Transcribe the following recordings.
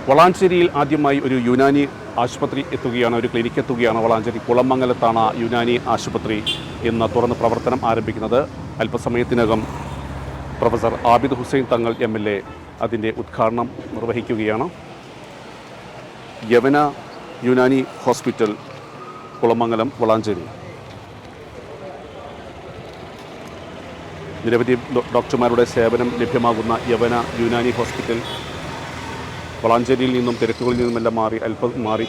വളാഞ്ചേരിയിൽ ആദ്യമായി ഒരു യുനാനി ആശുപത്രി എത്തുകയാണ്, ഒരു ക്ലിനിക്ക് എത്തുകയാണ്. വളാഞ്ചേരി കുളമംഗലത്താണ് യുനാനി ആശുപത്രി ഇന്ന് തുറന്ന് പ്രവർത്തനം ആരംഭിക്കുന്നത്. അല്പസമയത്തിനകം പ്രൊഫസർ ആബിദ് ഹുസൈൻ തങ്ങൾ MLA അതിൻ്റെ ഉദ്ഘാടനം നിർവഹിക്കുകയാണ്. യവന യുനാനി ഹോസ്പിറ്റൽ കുളമംഗലം വളാഞ്ചേരി. നിരവധി ഡോക്ടർമാരുടെ സേവനം ലഭ്യമാകുന്ന യവന യുനാനി ഹോസ്പിറ്റൽ വളാഞ്ചേരിയിൽ നിന്നും തിരക്കുകളിൽ നിന്നുമെല്ലാം അല്പം മാറി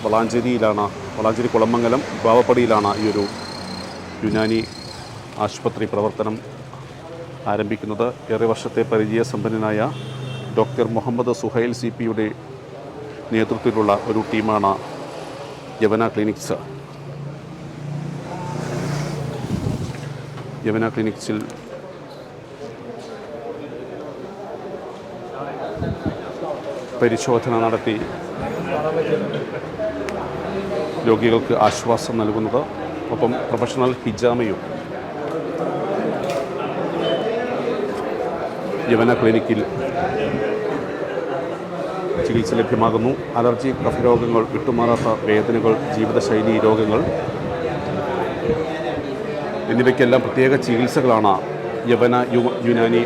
വളാഞ്ചേരി കുളമംഗലം ബാവപ്പടിയിലാണ് ഈ ഒരു യുനാനി ആശുപത്രി പ്രവർത്തനം ആരംഭിക്കുന്നത്. ഏറെ വർഷത്തെ പരിചയസമ്പന്നനായ ഡോക്ടർ മുഹമ്മദ് സുഹൈൽ CPയുടെ നേതൃത്വത്തിലുള്ള ഒരു ടീമാണ് യവന ക്ലിനിക്സ്. യവന ക്ലിനിക്സിൽ പരിശോധന നടത്തി രോഗികൾക്ക് ആശ്വാസം നൽകുന്നത്. ഒപ്പം പ്രൊഫഷണൽ ഹിജാമയും യവന ക്ലിനിക്കിൽ ചികിത്സ ലഭ്യമാകുന്നു. അലർജി, കഫ രോഗങ്ങൾ, വിട്ടുമാറാത്ത വേദനകൾ, ജീവിതശൈലി രോഗങ്ങൾ എന്നിവയ്ക്കെല്ലാം പ്രത്യേക ചികിത്സകളാണ് യവന യുനാനി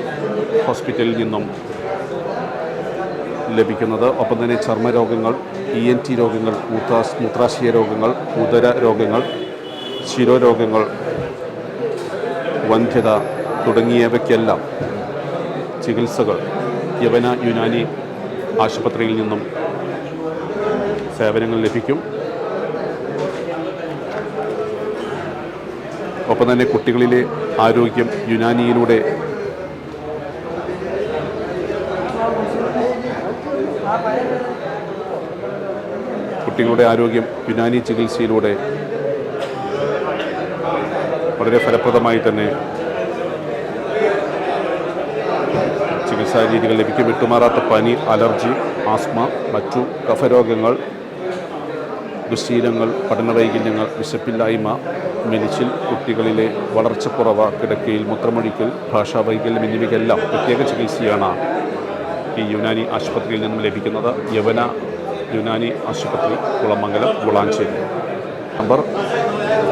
ഹോസ്പിറ്റലിൽ നിന്നും ലഭിക്കുന്നത്. ഒപ്പം തന്നെ ചർമ്മരോഗങ്ങൾ, ENT രോഗങ്ങൾ, മൂത്രാശയ രോഗങ്ങൾ, ഉദര രോഗങ്ങൾ, ശിരോരോഗങ്ങൾ, വന്ധ്യത തുടങ്ങിയവയ്ക്കെല്ലാം ചികിത്സകൾ യവന യുനാനി ആശുപത്രിയിൽ നിന്നും സേവനങ്ങൾ ലഭിക്കും. ഒപ്പം തന്നെ കുട്ടികളിലെ ആരോഗ്യം യുനാനിയിലൂടെ യുനാനി ചികിത്സയിലൂടെ വളരെ ഫലപ്രദമായി തന്നെ ചികിത്സാ രീതികൾ ലഭിക്കും. വിട്ടുമാറാത്ത പനി, അലർജി, ആസ്മ, മറ്റു കഫരോഗങ്ങൾ, ദുശ്ശീലങ്ങൾ, പഠനവൈകല്യങ്ങൾ, വിശപ്പില്ലായ്മ, മെലിച്ചിൽ, കുട്ടികളിലെ വളർച്ചക്കുറവ്, കിടക്കയിൽ മൂത്രമൊഴിക്കൽ, ഭാഷാവൈകല്യം എന്നിവയ്ക്കെല്ലാം പ്രത്യേക ചികിത്സയാണ് ഈ യുനാനി ആശുപത്രിയിൽ നിന്നും ലഭിക്കുന്നത്. യവന യുനാനി ആശുപത്രി കുളമംഗലം വളാഞ്ചേരി. നമ്പർ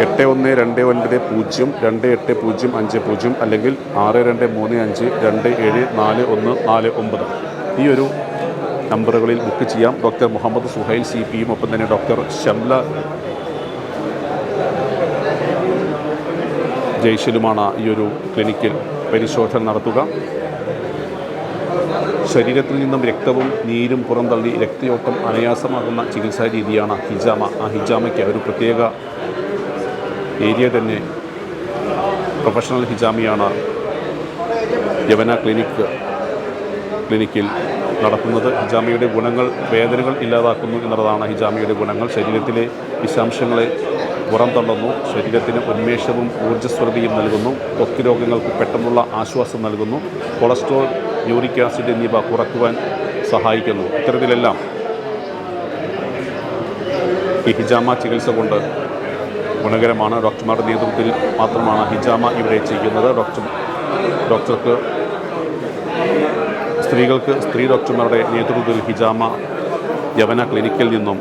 8129028050 അല്ലെങ്കിൽ 6235274149 ഈ ഒരു നമ്പറുകളിൽ ബുക്ക് ചെയ്യാം. ഡോക്ടർ മുഹമ്മദ് സുഹൈൽ CPയും ഒപ്പം തന്നെ ഡോക്ടർ ഷംല ജയ്ഷലുമാണ് ഈ ഒരു ക്ലിനിക്കിൽ പരിശോധന നടത്തുക. ശരീരത്തിൽ നിന്നും രക്തവും നീരും പുറന്തള്ളി രക്തയോട്ടം അനായാസമാകുന്ന ചികിത്സാ രീതിയാണ് ഹിജാമ. ആ ഹിജാമയ്ക്ക് ഒരു പ്രത്യേക ഏരിയ തന്നെ പ്രൊഫഷണൽ ഹിജാമയാണ് യവന ക്ലിനിക്കിൽ നടത്തുന്നത്. ഹിജാമയുടെ ഗുണങ്ങൾ വേദനകൾ ഇല്ലാതാക്കുന്നു എന്നുള്ളതാണ് ഹിജാമയുടെ ഗുണങ്ങൾ. ശരീരത്തിലെ വിഷാംശങ്ങളെ പുറന്തള്ളുന്നു, ശരീരത്തിന് ഉന്മേഷവും ഊർജ്ജസ്വലതയും നൽകുന്നു, ത്വക്ക് രോഗങ്ങൾക്ക് പെട്ടെന്നുള്ള ആശ്വാസം നൽകുന്നു, കൊളസ്ട്രോൾ, യൂറിക് ആസിഡ് എന്നിവ കുറയ്ക്കുവാൻ സഹായിക്കുന്നു. ഇത്തരത്തിലെല്ലാം ഈ ഹിജാമ ചികിത്സ കൊണ്ട് ഗുണകരമാണ്. ഡോക്ടർമാരുടെ നേതൃത്വത്തിൽ മാത്രമാണ് ഹിജാമ ഇവിടെ ചെയ്യുന്നത്. സ്ത്രീ ഡോക്ടർമാരുടെ നേതൃത്വത്തിൽ ഹിജാമ യവന ക്ലിനിക്കിൽ നിന്നും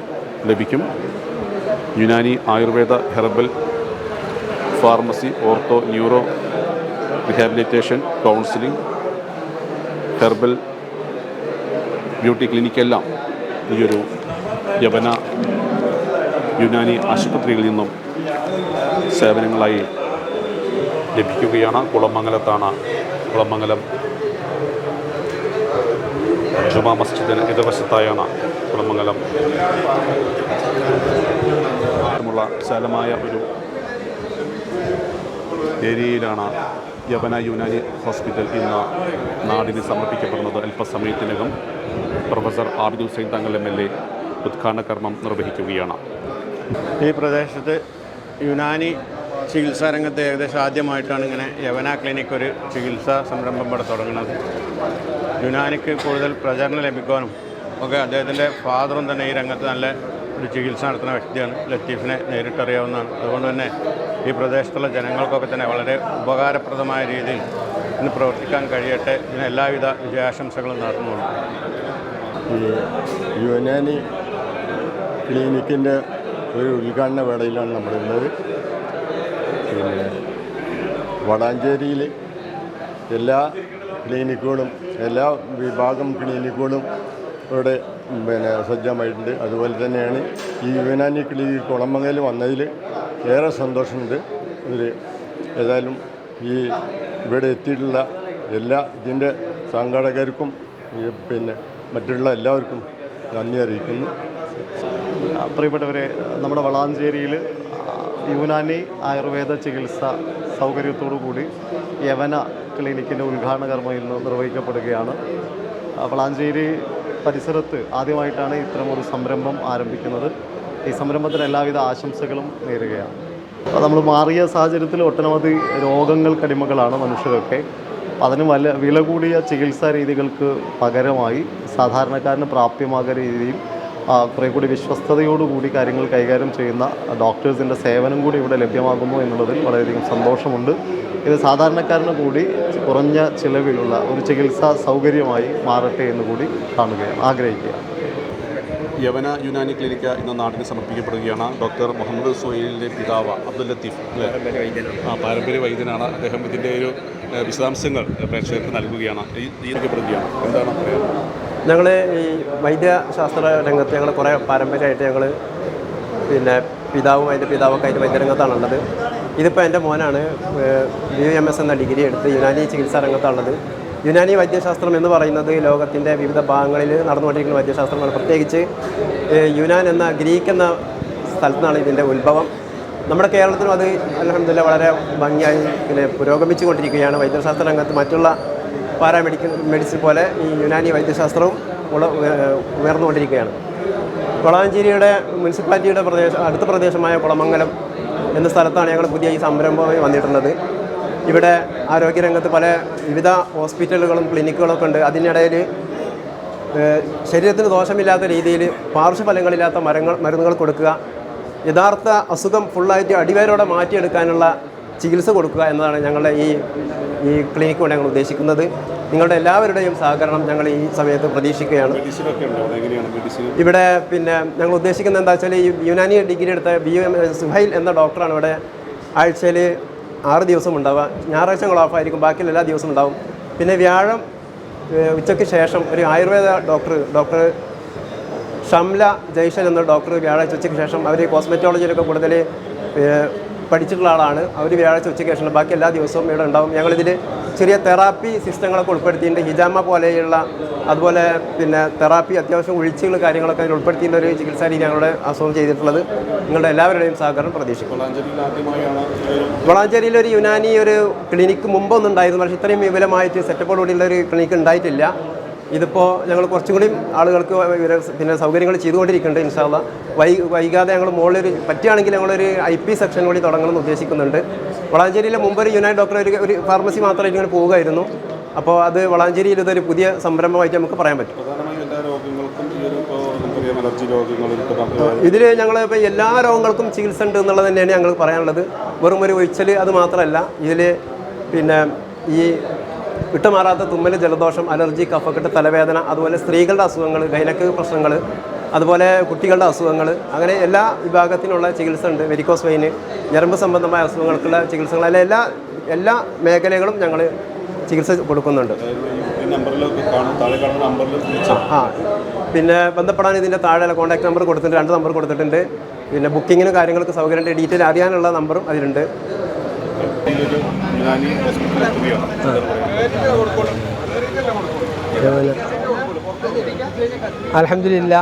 ലഭിക്കും. Unani, Ayurveda, herbal, pharmacy, ortho, neuro, rehabilitation, counselling, herbal, beauty ക്ലിനിക്കെല്ലാം ഈ ഒരു യവന യുനാനി ആശുപത്രിയിൽ നിന്നും സേവനങ്ങളായി ലഭിക്കുകയാണ്. കുളമംഗലം ജുമാ മസ്ജിദിന് എതിർവശത്തായാണ് കുളമംഗലം വിശാലമായ ഒരു ഏരിയയിലാണ് യവന യുനാനി ഹോസ്പിറ്റൽ ഇന്ന് നാടിന് സമർപ്പിക്കപ്പെടുന്നത്. അല്പസമയത്തിനകം പ്രൊഫസർ ആബിദ് ഹുസൈൻ തങ്ങൾ MLA ഉദ്ഘാടന കർമ്മം നിർവഹിക്കുകയാണ്. ഈ പ്രദേശത്ത് യുനാനി ചികിത്സാ രംഗത്ത് ഏകദേശം ആദ്യമായിട്ടാണ് ഇങ്ങനെ യവന ക്ലിനിക് ഒരു ചികിത്സാ സംരംഭം ഇവിടെ തുടങ്ങുന്നത്. യുനാനിക്ക് കൂടുതൽ പ്രചാരണം ലഭിക്കാനും ഒക്കെ അദ്ദേഹത്തിൻ്റെ ഫാദറും തന്നെ ഈ രംഗത്ത് നല്ല ഒരു ചികിത്സ നടത്തുന്ന വ്യക്തിയാണ്. ലത്തീഫിനെ നേരിട്ടറിയാവുന്നതാണ്. അതുകൊണ്ട് തന്നെ ഈ പ്രദേശത്തുള്ള ജനങ്ങൾക്കൊക്കെ തന്നെ വളരെ ഉപകാരപ്രദമായ രീതിയിൽ ഇന്ന് പ്രവർത്തിക്കാൻ കഴിയട്ടെ. ഇതിന് എല്ലാവിധ വിജയാശംസകളും നേർന്നുകൊള്ളുന്നു. ഈ യുനാനി ക്ലിനിക്കിൻ്റെ ഒരു ഉദ്ഘാടന വേളയിലാണ് നമ്മളുള്ളത്. പിന്നെ വളാഞ്ചേരിയിൽ എല്ലാ ക്ലിനിക്കുകളും, എല്ലാ വിഭാഗം ക്ലിനിക്കുകളും ഇവിടെ സജ്ജമായിട്ടുണ്ട്. അതുപോലെ തന്നെയാണ് ഈ യുനാനി ക്ലിനിക്ക് കുളമംഗലം വന്നതിൽ ഏറെ സന്തോഷമുണ്ട്. ഏതായാലും ഈ ഇവിടെ എത്തിയിട്ടുള്ള എല്ലാ ഇതിൻ്റെ സംഘാടകർക്കും മറ്റുള്ള എല്ലാവർക്കും നന്ദി അറിയിക്കുന്നു. പ്രിയപ്പെട്ടവരെ, നമ്മുടെ വളാഞ്ചേരിയിൽ യുനാനി ആയുർവേദ ചികിത്സ സൗകര്യത്തോടു കൂടി യവന ക്ലിനിക്കിൻ്റെ ഉദ്ഘാടന കർമ്മം ഇന്ന് നിർവഹിക്കപ്പെടുകയാണ്. വളാഞ്ചേരി പരിസരത്ത് ആദ്യമായിട്ടാണ് ഇത്തരമൊരു സംരംഭം ആരംഭിക്കുന്നത്. ഈ സംരംഭത്തിന് എല്ലാവിധ ആശംസകളും നേരുകയാണ്. നമ്മൾ മാറിയ സാഹചര്യത്തിൽ ഒട്ടനവധി രോഗങ്ങൾക്കടിമകളാണ് മനുഷ്യരൊക്കെ. അതിന് വില കൂടിയ ചികിത്സാ രീതികൾക്ക് പകരമായി സാധാരണക്കാരന് പ്രാപ്യമാകുന്ന രീതിയിൽ കുറേ കൂടി വിശ്വസ്തയോടുകൂടി കാര്യങ്ങൾ കൈകാര്യം ചെയ്യുന്ന ഡോക്ടേഴ്സിൻ്റെ സേവനം കൂടി ഇവിടെ ലഭ്യമാകുന്നു എന്നുള്ളതിൽ വളരെയധികം സന്തോഷമുണ്ട്. ഇത് സാധാരണക്കാരന് കൂടി കുറഞ്ഞ ചിലവിലുള്ള ഒരു ചികിത്സാ സൗകര്യമായി മാറട്ടെ എന്ന് കൂടി ആഗ്രഹിക്കുകയാണ്. യവന യുനാനി ക്ലിനിക്ക് ഇന്ന് നാടിന് സമർപ്പിക്കപ്പെടുകയാണ്. ഡോക്ടർ മുഹമ്മദ് സുഹൈലിൻ്റെ പിതാവ് അബ്ദുൽ ലത്തീഫ് പാരമ്പര്യ വൈദ്യനാണ് അദ്ദേഹം. ഇതിൻ്റെ ഒരു വിശദാംശങ്ങൾ പ്രേക്ഷകർക്ക് നൽകുകയാണ്. ഈർക്കപ്പെടുകയാണ്. എന്താണ് പറയുന്നത്? ഞങ്ങൾ ഈ വൈദ്യശാസ്ത്ര രംഗത്ത് ഞങ്ങൾ കുറേ പാരമ്പര്യമായിട്ട് ഞങ്ങൾ പിതാവും അതിൻ്റെ പിതാവൊക്കെ അതിൻ്റെ വൈദ്യരംഗത്താണുള്ളത്. ഇതിപ്പോൾ എൻ്റെ മോനാണ് BUMS എന്ന ഡിഗ്രി എടുത്ത് യുനാനി ചികിത്സാ രംഗത്താണുള്ളത്. യുനാനി വൈദ്യശാസ്ത്രം എന്ന് പറയുന്നത് ലോകത്തിൻ്റെ വിവിധ ഭാഗങ്ങളിൽ നടന്നുകൊണ്ടിരിക്കുന്ന വൈദ്യശാസ്ത്രമാണ്. പ്രത്യേകിച്ച് യുനാൻ എന്ന ഗ്രീക്ക് എന്ന സ്ഥലത്തു നിന്നാണ് ഇതിൻ്റെ ഉത്ഭവം. നമ്മുടെ കേരളത്തിലും അത് അൽഹംദുലില്ലാഹ് വളരെ ഭംഗിയായി പുരോഗമിച്ചു കൊണ്ടിരിക്കുകയാണ്. വൈദ്യശാസ്ത്ര രംഗത്ത് മറ്റുള്ള മെഡിസിൻ പോലെ ഈ യുനാനി വൈദ്യശാസ്ത്രവും ഉയർന്നുകൊണ്ടിരിക്കുകയാണ്. വളാഞ്ചേരിയുടെ മുനിസിപ്പാലിറ്റിയുടെ അടുത്ത പ്രദേശമായ കുളമംഗലം എന്ന സ്ഥലത്താണ് ഞങ്ങൾ പുതിയ ഈ സംരംഭമായി വന്നിട്ടുള്ളത്. ഇവിടെ ആരോഗ്യരംഗത്ത് പല വിവിധ ഹോസ്പിറ്റലുകളും ക്ലിനിക്കുകളൊക്കെ ഉണ്ട്. അതിനിടയിൽ ശരീരത്തിന് ദോഷമില്ലാത്ത രീതിയിൽ പാർശ്വഫലങ്ങളില്ലാത്ത മരുന്നുകൾ കൊടുക്കുക, യഥാർത്ഥ അസുഖം ഫുള്ളായിട്ട് അടിവേരോടെ മാറ്റിയെടുക്കാനുള്ള ചികിത്സ കൊടുക്കുക എന്നതാണ് ഞങ്ങളുടെ ഈ ക്ലിനിക്ക് കൊണ്ട് ഞങ്ങൾ ഉദ്ദേശിക്കുന്നത്. നിങ്ങളുടെ എല്ലാവരുടെയും സഹകരണം ഞങ്ങൾ ഈ സമയത്ത് പ്രതീക്ഷിക്കുകയാണ്. ഇവിടെ ഞങ്ങൾ ഉദ്ദേശിക്കുന്നത് എന്താ വെച്ചാൽ ഈ യുനാനി ഡിഗ്രി എടുത്ത സുഹൈൽ എന്ന ഡോക്ടറാണ് ഇവിടെ ആഴ്ചയിൽ 6 ദിവസം ഉണ്ടാവുക. ഞായറാഴ്ചകൾ ഓഫായിരിക്കും, ബാക്കിയുള്ള എല്ലാ ദിവസവും ഉണ്ടാവും. പിന്നെ വ്യാഴം ഉച്ചയ്ക്ക് ശേഷം ഒരു ആയുർവേദ ഡോക്ടർ ഷംല ജയ്ഷൻ എന്ന ഡോക്ടർ വ്യാഴാഴ്ച ഉച്ചയ്ക്ക് ശേഷം അവർ കോസ്മെറ്റോളജിയിലൊക്കെ കൂടുതൽ പഠിച്ചിട്ടുള്ള ആളാണ്. അവർ വ്യാഴാഴ്ച ഉച്ചയ്ക്ക് ശേഷം ബാക്കി എല്ലാ ദിവസവും ഇവിടെ ഉണ്ടാവും. ഞങ്ങളിതിൽ ചെറിയ തെറാപ്പി സിസ്റ്റങ്ങളൊക്കെ ഉൾപ്പെടുത്തിയിട്ടുണ്ട്. ഹിജാമ പോലെയുള്ള അതുപോലെ തെറാപ്പി അത്യാവശ്യം ഒഴിച്ചുകൾ കാര്യങ്ങളൊക്കെ അതിൽ ഉൾപ്പെടുത്തിയുള്ള ഒരു ചികിത്സാ രീതി ഞങ്ങളുടെ ആസൂത്രണം ചെയ്തിട്ടുള്ളത്. നിങ്ങളുടെ എല്ലാവരുടെയും സഹകരണം പ്രതീക്ഷിക്കും. വളാഞ്ചേരിയിൽ ഒരു യുനാനി ഒരു ക്ലിനിക്ക് മുമ്പൊന്നും ഉണ്ടായിരുന്നു, പക്ഷേ ഇത്രയും വിപുലമായിട്ട് സെറ്റപ്പോടുകൂടിയുള്ള ഒരു ക്ലിനിക്ക് ഉണ്ടായിട്ടില്ല. ഇതിപ്പോൾ ഞങ്ങൾ കുറച്ചും കൂടി ആളുകൾക്ക് സൗകര്യങ്ങൾ ചെയ്തുകൊണ്ടിരിക്കുന്നുണ്ട്. ഇൻഷാ അല്ലാഹ് വൈകാതെ ഞങ്ങൾ മുകളിലൊരു പറ്റുകയാണെങ്കിൽ ഞങ്ങളൊരു IP സെക്ഷൻ കൂടി തുടങ്ങണമെന്ന് ഉദ്ദേശിക്കുന്നുണ്ട്. വളാഞ്ചേരിയിലെ മുമ്പൊരു യുനാനി ഡോക്ടർ ഒരു ഫാർമസി മാത്രമായിട്ട് ഇങ്ങനെ പോവുകയായിരുന്നു. അപ്പോൾ അത് വളാഞ്ചേരിയിൽ ഇതൊരു പുതിയ സംരംഭമായിട്ട് നമുക്ക് പറയാൻ പറ്റും. ഇതിൽ ഞങ്ങൾ ഇപ്പോൾ എല്ലാ രോഗങ്ങൾക്കും ചികിത്സ ഉണ്ട് എന്നുള്ളത് തന്നെയാണ് ഞങ്ങൾ പറയാനുള്ളത്. വെറും ഒരു ഒഴിച്ചൽ അത് മാത്രമല്ല. ഇതിൽ ഈ വിട്ടുമാറാത്ത തുമ്മൽ, ജലദോഷം, അലർജി, കഫക്കെട്ട്, തലവേദന, അതുപോലെ സ്ത്രീകളുടെ അസുഖങ്ങൾ, ഗൈനക്ക് പ്രശ്നങ്ങൾ, അതുപോലെ കുട്ടികളുടെ അസുഖങ്ങൾ, അങ്ങനെ എല്ലാ വിഭാഗത്തിനുള്ള ചികിത്സ ഉണ്ട്. വെരിക്കോസ് വെയിന്, ഞരമ്പ് സംബന്ധമായ അസുഖങ്ങൾക്കുള്ള ചികിത്സകൾ, എല്ലാ മേഖലകളും ഞങ്ങൾ ചികിത്സ കൊടുക്കുന്നുണ്ട്. ബന്ധപ്പെടാൻ ഇതിൻ്റെ താഴെ കോൺടാക്ട് നമ്പർ കൊടുത്തിട്ടുണ്ട്, 2 നമ്പർ കൊടുത്തിട്ടുണ്ട്. ബുക്കിങ്ങിനും കാര്യങ്ങൾക്ക് സൗകര്യമുണ്ട്. ഡീറ്റെയിൽ അറിയാനുള്ള നമ്പറും അതിലുണ്ട്. അൽഹംദുലില്ലാ,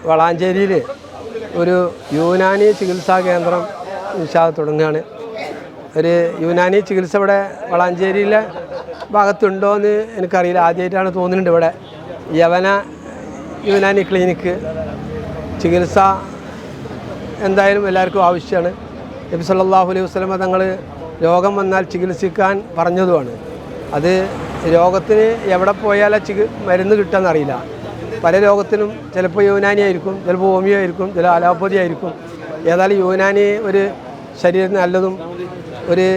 വളാഞ്ചേരിയിൽ ഒരു യുനാനി ചികിത്സാ കേന്ദ്രം തുടങ്ങുകയാണ്. ഒരു യുനാനി ചികിത്സ ഇവിടെ വളാഞ്ചേരിയിലെ ഭാഗത്തുണ്ടോ എന്ന് എനിക്കറിയില്ല, ആദ്യമായിട്ടാണ് തോന്നുന്നുണ്ട്. ഇവിടെ യവന യുനാനി ക്ലിനിക്ക് ചികിത്സ എന്തായാലും എല്ലാവർക്കും ആവശ്യമാണ്. നബി സല്ലല്ലാഹു അലൈഹി വസല്ലമ തങ്ങൾ രോഗം വന്നാൽ ചികിത്സിക്കാൻ പറഞ്ഞതുമാണ്. അത് രോഗത്തിന് എവിടെ പോയാലും മരുന്ന് കിട്ടുമെന്നറിയില്ല. പല രോഗത്തിനും ചിലപ്പോൾ യുനാനി ആയിരിക്കും, ചിലപ്പോൾ ഹോമിയോ ആയിരിക്കും, ചില അലോപ്പതി ആയിരിക്കും. ഏതായാലും യുനാനി ഒരു ശരീരത്തിന് നല്ലതും ഒരു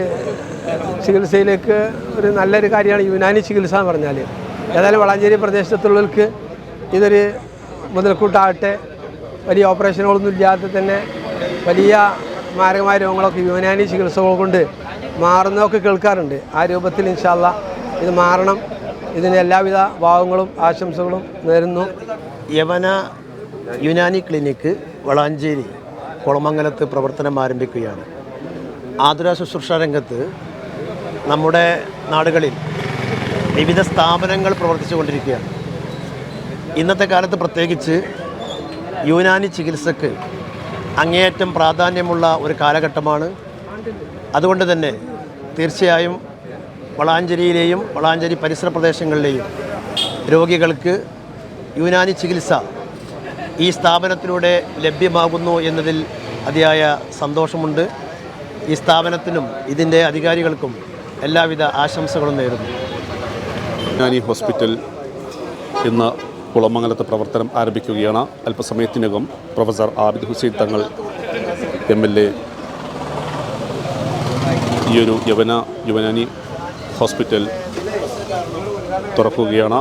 ചികിത്സയിലേക്ക് ഒരു നല്ലൊരു കാര്യമാണ് യുനാനി ചികിത്സ എന്ന് പറഞ്ഞാൽ. ഏതായാലും വളാഞ്ചേരി പ്രദേശത്തുള്ളവർക്ക് ഇതൊരു മുതൽക്കൂട്ടാകട്ടെ വലിയ ഓപ്പറേഷനുകളൊന്നും ഇല്ലാതെ തന്നെ വലിയ മാരകമായ രോഗങ്ങളൊക്കെ യുനാനി ചികിത്സകൾ കൊണ്ട് മാറുന്നതൊക്കെ കേൾക്കാറുണ്ട്. ആ രൂപത്തിൽ ഇൻഷാ അല്ലാഹ് ഇത് മാറണം. ഇതിന് എല്ലാവിധ ഭാവങ്ങളും ആശംസകളും നേരുന്നു. യവന യുനാനി ക്ലിനിക്ക് വളാഞ്ചേരി കുളമംഗലത്ത് പ്രവർത്തനം ആരംഭിക്കുകയാണ്. ആതുര ശുശ്രൂഷ രംഗത്ത് നമ്മുടെ നാടുകളിൽ വിവിധ സ്ഥാപനങ്ങൾ പ്രവർത്തിച്ചു കൊണ്ടിരിക്കുകയാണ്. ഇന്നത്തെ കാലത്ത് പ്രത്യേകിച്ച് യുനാനി ചികിത്സക്ക് അങ്ങേയറ്റം പ്രാധാന്യമുള്ള ഒരു കാലഘട്ടമാണ്. അതുകൊണ്ട് തന്നെ തീർച്ചയായും വളാഞ്ചേരിയിലെയും വളാഞ്ചേരി പരിസര പ്രദേശങ്ങളിലെയും രോഗികൾക്ക് യുനാനി ചികിത്സ ഈ സ്ഥാപനത്തിലൂടെ ലഭ്യമാകുന്നു എന്നതിൽ അതിയായ സന്തോഷമുണ്ട്. ഈ സ്ഥാപനത്തിനും ഇതിൻ്റെ അധികാരികൾക്കും എല്ലാവിധ ആശംസകളും നേരുന്നു. യുനാനി ഹോസ്പിറ്റൽ ഇന്ന് കുളമംഗലത്ത് പ്രവർത്തനം ആരംഭിക്കുകയാണ്. അല്പസമയത്തിനകം പ്രൊഫസർ ആബിദ് ഹുസൈൻ തങ്ങൾ MLA ഈയൊരു യുനാനി ഹോസ്പിറ്റൽ തുറക്കുകയാണ്.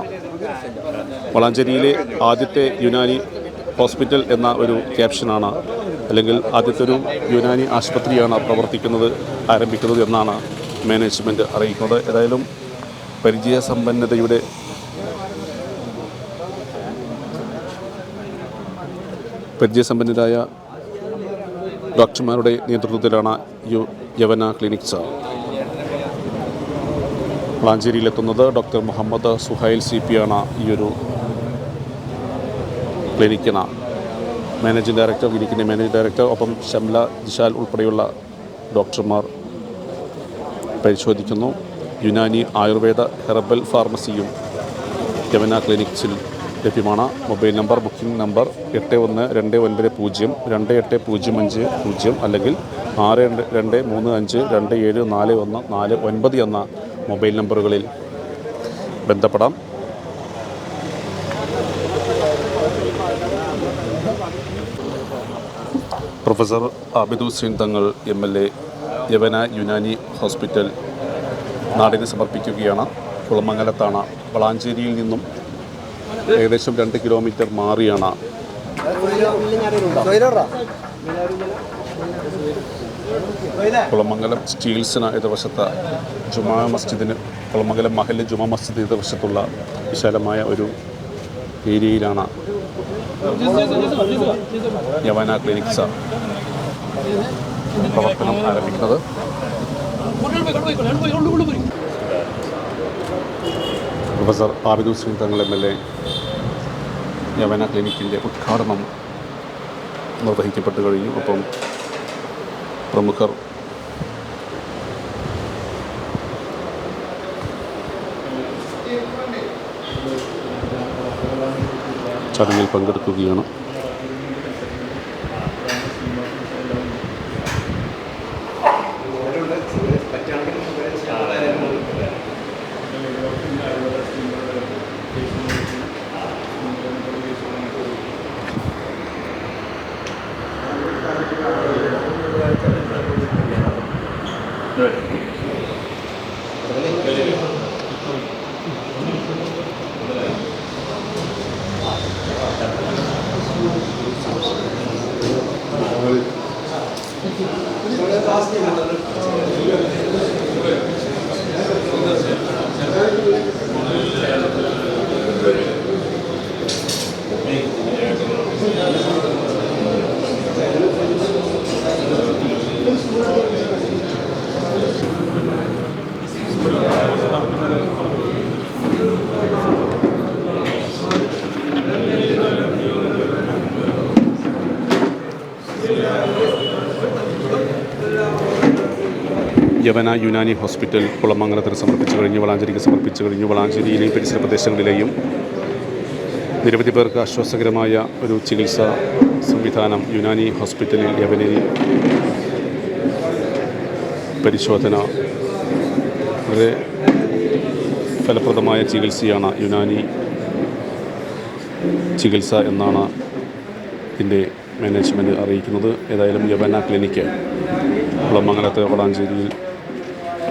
വളാഞ്ചേരിയിലെ ആദ്യത്തെ യുനാനി ഹോസ്പിറ്റൽ എന്ന ഒരു ക്യാപ്ഷനാണ്, അല്ലെങ്കിൽ ആദ്യത്തെ ഒരു യുനാനി ആശുപത്രിയാണ് ആരംഭിക്കുന്നത് എന്നാണ് മാനേജ്മെൻറ്റ് അറിയിക്കുന്നത്. ഏതായാലും പരിചയസമ്പന്നരായ ഡോക്ടർമാരുടെ നേതൃത്വത്തിലാണ് യവന ക്ലിനിക്സ് വളാഞ്ചേരിയിലെത്തുന്നത്. ഡോക്ടർ മുഹമ്മദ് സുഹൈൽ CP ആണ് ഈയൊരു ക്ലിനിക്കിന് മാനേജിംഗ് ഡയറക്ടർ. ഒപ്പം ഷംല ജിഷാൽ ഉൾപ്പെടെയുള്ള ഡോക്ടർമാർ പരിശോധിക്കുന്നു. യുനാനി ആയുർവേദ ഹെർബൽ ഫാർമസിയും യവന ക്ലിനിക്സിൽ ലഭ്യമാണ്. മൊബൈൽ നമ്പർ, ബുക്കിംഗ് നമ്പർ 8129028050 അല്ലെങ്കിൽ 6235274149 എന്ന മൊബൈൽ നമ്പറുകളിൽ ബന്ധപ്പെടാം. പ്രൊഫസർ ആബിദ് ഹുസൈൻ തങ്ങൾ MLA യവന യുനാനി ഹോസ്പിറ്റൽ നാടിന് സമർപ്പിക്കുകയാണ്. കുളമംഗലത്താണ്. വളാഞ്ചേരിയിൽ നിന്നും ഏകദേശം 2 കിലോമീറ്റർ മാറിയാണ് കുളമംഗലം സ്റ്റീൽസിന് എതിർവശത്ത് കുളമംഗലം മഹല്ല് ജുമാ മസ്ജിദ് എതിർവശത്തുള്ള വിശാലമായ ഒരു ഏരിയയിലാണ് യവന ക്ലിനിക്സ് പ്രവർത്തനം ആരംഭിക്കുന്നത്. പ്രൊഫസർ ആബിദ് ഹുസൈൻ തങ്ങൾ MLA യവന ക്ലിനിക്കിൻ്റെ ഉദ്ഘാടനം നിർവഹിക്കപ്പെട്ടു കഴിഞ്ഞു. ഒപ്പം പ്രമുഖർ ചടങ്ങിൽ പങ്കെടുക്കുകയാണ്. യവന യുനാനി ഹോസ്പിറ്റൽ കുളമംഗലത്തിന് സമർപ്പിച്ചു കഴിഞ്ഞു. വളാഞ്ചേരിക്ക് സമർപ്പിച്ചു കഴിഞ്ഞു. വളാഞ്ചേരിയിലെയും പരിസര പ്രദേശങ്ങളിലെയും നിരവധി പേർക്ക് ആശ്വാസകരമായ ഒരു ചികിത്സാ സംവിധാനം യുനാനി ഹോസ്പിറ്റലിൽ യവനയിൽ പരിശോധന വളരെ ഫലപ്രദമായ ചികിത്സയാണ് യുനാനി ചികിത്സ എന്നാണ് ഇതിൻ്റെ മാനേജ്മെൻറ്റ് അറിയിക്കുന്നത്. ഏതായാലും യവന clinic കുളമംഗലത്ത് വളാഞ്ചേരിയിൽ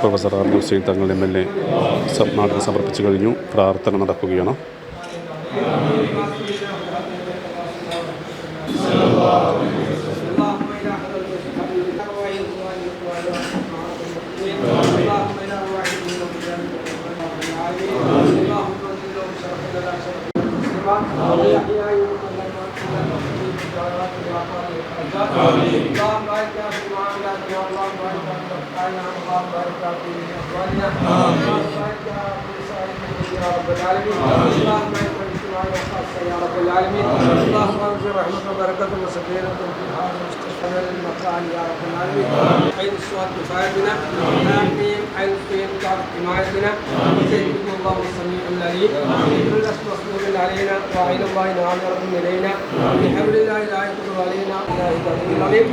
professor Abid Hussain Thangal MLA നാടിന് സമർപ്പിച്ചു കഴിഞ്ഞു. പ്രാർത്ഥന നടക്കുകയാണ്. اللهم انزل رحمة وبركة وسكينة في هذا المستشفى المكان يا رب العالمين. عين الصوت كفايتنا، آمين. عين الصين كعب حمايتنا، وسيدكم الله السميع العليم. كل مصروف علينا وعين الله ناظرة إلينا، بحول الله لا يقدر علينا إلا العلي العظيم.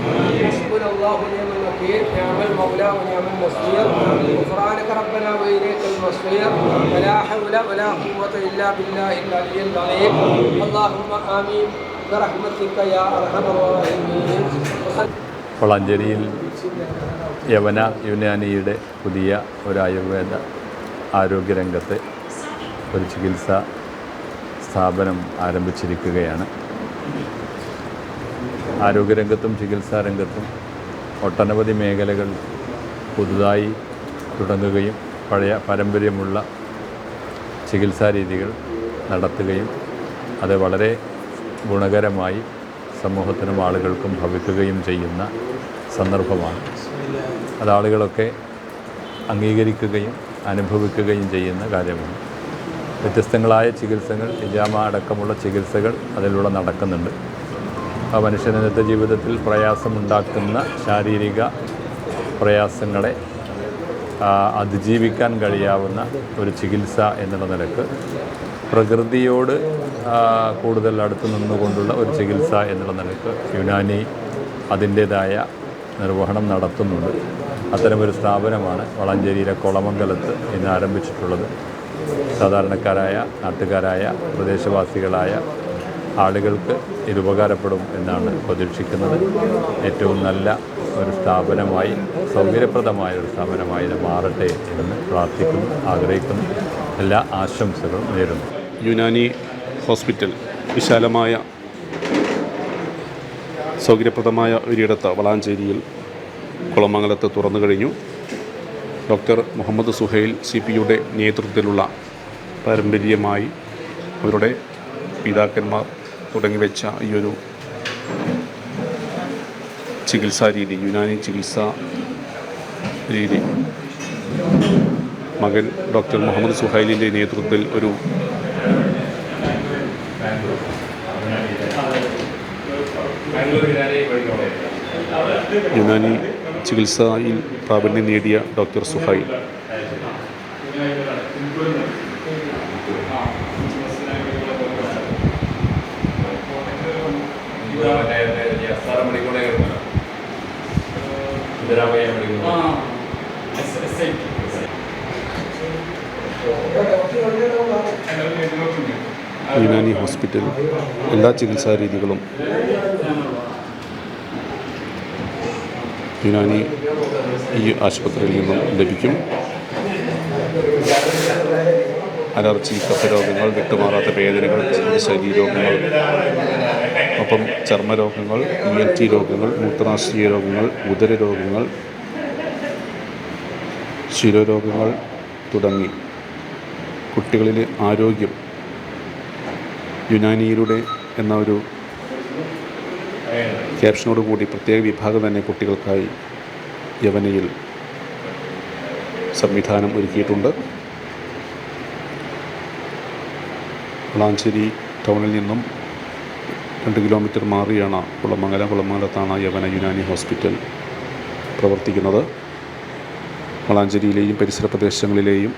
حسبنا الله ونعم الوكيل، نعم المولى ونعم النصير. غفرانك ربنا وإليك المصير، ولا حول ولا قوة إلا بالله العلي العظيم. اللهم آمين برحمتك يا أرحم الراحمين. വളാഞ്ചേരിയിൽ യവന യുനാനിയുടെ പുതിയ ഒരു ആയുർവേദ ആരോഗ്യരംഗത്ത് ഒരു ചികിത്സാ സ്ഥാപനം ആരംഭിച്ചിരിക്കുകയാണ്. ആരോഗ്യരംഗത്തും ചികിത്സാ രംഗത്തും ഒട്ടനവധി മേഖലകൾ പുതുതായി തുടങ്ങുകയും പഴയ പാരമ്പര്യമുള്ള ചികിത്സാ രീതികൾ നടത്തുകയും അത് വളരെ ഗുണകരമായി സമൂഹത്തിനും ആളുകൾക്കും ഭവിക്കുകയും ചെയ്യുന്ന സന്ദർഭമാണ്. അത് ആളുകളൊക്കെ അംഗീകരിക്കുകയും അനുഭവിക്കുകയും ചെയ്യുന്ന കാര്യമാണ്. വ്യത്യസ്തങ്ങളായ ചികിത്സകൾ, ഹിജാമ അടക്കമുള്ള ചികിത്സകൾ അതിലൂടെ നടക്കുന്നുണ്ട്. ആ മനുഷ്യന് നിത്യ ജീവിതത്തിൽ പ്രയാസമുണ്ടാക്കുന്ന ശാരീരിക പ്രയാസങ്ങളെ അതിജീവിക്കാൻ കഴിയാവുന്ന ഒരു ചികിത്സ എന്നുള്ള നിലക്ക് പ്രകൃതിയോട് കൂടുതൽ അടുത്ത് നിന്നുകൊണ്ടുള്ള ഒരു ചികിത്സ എന്നുള്ള നിലക്ക് യുനാനി അതിൻ്റേതായ നിർവഹണം നടത്തുന്നുണ്ട്. അത്തരമൊരു സ്ഥാപനമാണ് വളാഞ്ചേരിയിലെ കൊളമംഗലത്ത് ഇന്ന് ആരംഭിച്ചിട്ടുള്ളത്. സാധാരണക്കാരായ നാട്ടുകാരായ പ്രദേശവാസികളായ ആളുകൾക്ക് ഇത് ഉപകാരപ്പെടും എന്നാണ് പ്രതീക്ഷിക്കുന്നത്. ഏറ്റവും നല്ല ഒരു സ്ഥാപനമായി, സൗകര്യപ്രദമായ ഒരു സ്ഥാപനമായി ഇത് മാറട്ടെ എന്ന് പ്രാർത്ഥിക്കുന്നു, ആഗ്രഹിക്കുന്നു. എല്ലാ ആശംസകളും നേരുന്നു. യുനാനി ഹോസ്പിറ്റൽ വിശാലമായ സൗകര്യപ്രദമായ ഒരിടത്ത് വളാഞ്ചേരിയിൽ കുളമംഗലത്ത് തുറന്നു കഴിഞ്ഞു. ഡോക്ടർ മുഹമ്മദ് സുഹൈൽ CPയുടെ നേതൃത്വത്തിലുള്ള പാരമ്പര്യമായി അവരുടെ പിതാക്കന്മാർ തുടങ്ങി വെച്ച ഈ ഒരു ചികിത്സാ രീതി, യുനാനി ചികിത്സാ രീതി മകൻ ഡോക്ടർ മുഹമ്മദ് സുഹൈലിൻ്റെ നേതൃത്വത്തിൽ ഒരു യുനാനി ചികിത്സയിൽ പ്രാവീണ്യം നേടിയ ഡോക്ടർ സുഹൈൽ യുനാനി ഹോസ്പിറ്റൽ എല്ലാ ചികിത്സാ രീതികളും യുനാനി ഈ ആശുപത്രിയിൽ നിന്നും ലഭിക്കും. അലർജി, കഫരോഗങ്ങൾ, വിട്ടുമാറാത്ത വേദനകൾ, ശരീരരോഗങ്ങൾ, ഒപ്പം ചർമ്മരോഗങ്ങൾ, ENT രോഗങ്ങൾ, മൂത്രാശയ രോഗങ്ങൾ, ഉദരരോഗങ്ങൾ, ശിരോരോഗങ്ങൾ തുടങ്ങി കുട്ടികളിലെ ആരോഗ്യം യുനാനിയിലൂടെ എന്ന ഒരു ക്യാപ്ഷനോടുകൂടി പ്രത്യേക വിഭാഗം തന്നെ കുട്ടികൾക്കായി യവനയിൽ സംവിധാനം ഒരുക്കിയിട്ടുണ്ട്. വളാഞ്ചേരി ടൗണിൽ നിന്നും 2 കിലോമീറ്റർ മാറിയാണ് കുളമംഗലത്താണ് യവന യുനാനി ഹോസ്പിറ്റൽ പ്രവർത്തിക്കുന്നത്. വളാഞ്ചേരിയിലെയും പരിസര പ്രദേശങ്ങളിലെയും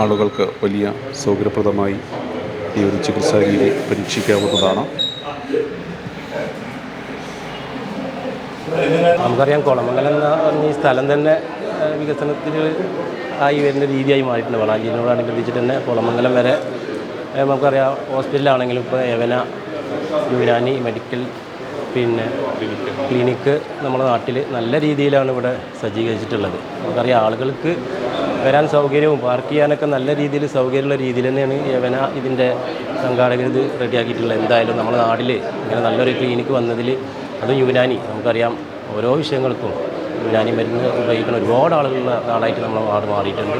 ആളുകൾക്ക് വലിയ സൗകര്യപ്രദമായി ഈ ഒരു ചികിത്സാ രീതി പരീക്ഷിക്കാവുന്നതാണ്. നമുക്കറിയാം കുളമംഗലം എന്ന ഈ സ്ഥലം തന്നെ വികസനത്തിൽ ആയി വരുന്ന രീതിയായി മാറിയിട്ടുണ്ട്. വളാഞ്ചേരിയോടനുബന്ധിച്ചിട്ട് തന്നെ കുളമംഗലം വരെ നമുക്കറിയാം ഹോസ്പിറ്റലാണെങ്കിലും ഇപ്പോൾ യവന യുനാനി മെഡിക്കൽ ക്ലിനിക്ക് നമ്മുടെ നാട്ടിൽ നല്ല രീതിയിലാണ് ഇവിടെ സജ്ജീകരിച്ചിട്ടുള്ളത്. നമുക്കറിയാം ആളുകൾക്ക് വരാൻ സൗകര്യവും പാർക്ക് ചെയ്യാനൊക്കെ നല്ല രീതിയിൽ സൗകര്യമുള്ള രീതിയിൽ തന്നെയാണ് യവന ഇതിൻ്റെ സംഘാടകർ ഇത് റെഡിയാക്കിയിട്ടുള്ളത്. എന്തായാലും നമ്മുടെ നാട്ടിൽ ഇങ്ങനെ നല്ലൊരു ക്ലിനിക്ക് വന്നതിൽ അതും യുനാനി, നമുക്കറിയാം ഓരോ വിഷയങ്ങൾക്കും യുനാനി മരുന്ന് ഉപയോഗിക്കുന്ന ഒരുപാട് ആളുകളുള്ള നാടായിട്ട് നമ്മുടെ നാട് മാറിയിട്ടുണ്ട്.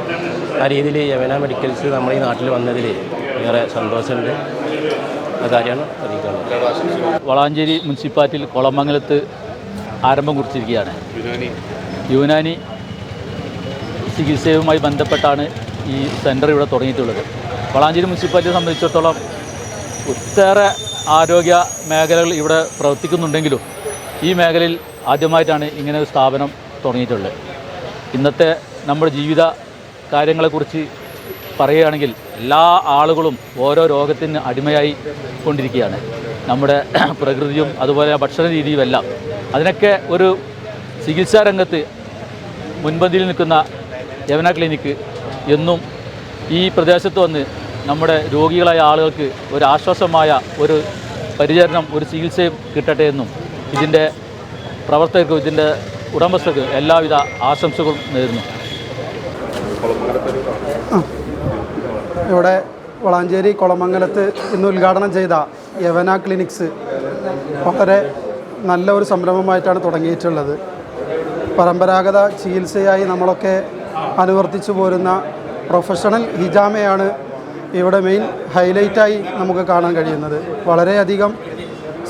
ആ രീതിയിൽ യവന മെഡിക്കൽസ് നമ്മുടെ ഈ നാട്ടിൽ വന്നതിൽ ഏറെ സന്തോഷമുണ്ട്. ആ കാര്യമാണ് അറിയിക്കുന്നത്. വളാഞ്ചേരി മുനിസിപ്പാലിറ്റിയിൽ കൊളമംഗലത്ത് ആരംഭം കുറിച്ചിരിക്കുകയാണ്. യുനാനി ചികിത്സയുമായി ബന്ധപ്പെട്ടാണ് ഈ സെൻറ്റർ ഇവിടെ തുടങ്ങിയിട്ടുള്ളത്. വളാഞ്ചേരി മുനിസിപ്പാലിറ്റിയെ സംബന്ധിച്ചിടത്തോളം ഒട്ടേറെ ആരോഗ്യ മേഖലകൾ ഇവിടെ പ്രവർത്തിക്കുന്നുണ്ടെങ്കിലും ഈ മേഖലയിൽ ആദ്യമായിട്ടാണ് ഇങ്ങനെ ഒരു സ്ഥാപനം തുടങ്ങിയിട്ടുള്ളത്. ഇന്നത്തെ നമ്മുടെ ജീവിത കാര്യങ്ങളെക്കുറിച്ച് പറയുകയാണെങ്കിൽ എല്ലാ ആളുകളും ഓരോ രോഗത്തിന് അടിമയായി കൊണ്ടിരിക്കുകയാണ്. നമ്മുടെ പ്രകൃതിയും അതുപോലെ ഭക്ഷണ രീതിയും എല്ലാം. അതിനൊക്കെ ഒരു ചികിത്സാ രംഗത്ത് മുൻപന്തിയിൽ നിൽക്കുന്ന യവന ക്ലിനിക്ക് എന്നും ഈ പ്രദേശത്ത് വന്ന് നമ്മുടെ രോഗികളായ ആളുകൾക്ക് ഒരു ആശ്വാസമായ ഒരു പരിചരണം, ഒരു ചികിത്സയും കിട്ടട്ടെ എന്നും ഇതിൻ്റെ പ്രവർത്തകർക്കും ഇതിൻ്റെ ഉടമസ്ഥർക്കും എല്ലാവിധ ആശംസകളും നേരുന്നു. ഇവിടെ വളാഞ്ചേരി കൊളമംഗലത്ത് ഇന്ന് ഉദ്ഘാടനം ചെയ്ത യവന ക്ലിനിക്സ് വളരെ നല്ല ഒരു സംരംഭമായിട്ടാണ് തുടങ്ങിയിട്ടുള്ളത്. പരമ്പരാഗത ചികിത്സയായി നമ്മളൊക്കെ അനുവർത്തിച്ചു പോരുന്ന പ്രൊഫഷണൽ ഹിജാമയാണ് ഇവിടെ മെയിൻ ഹൈലൈറ്റായി നമുക്ക് കാണാൻ കഴിയുന്നത്. വളരെയധികം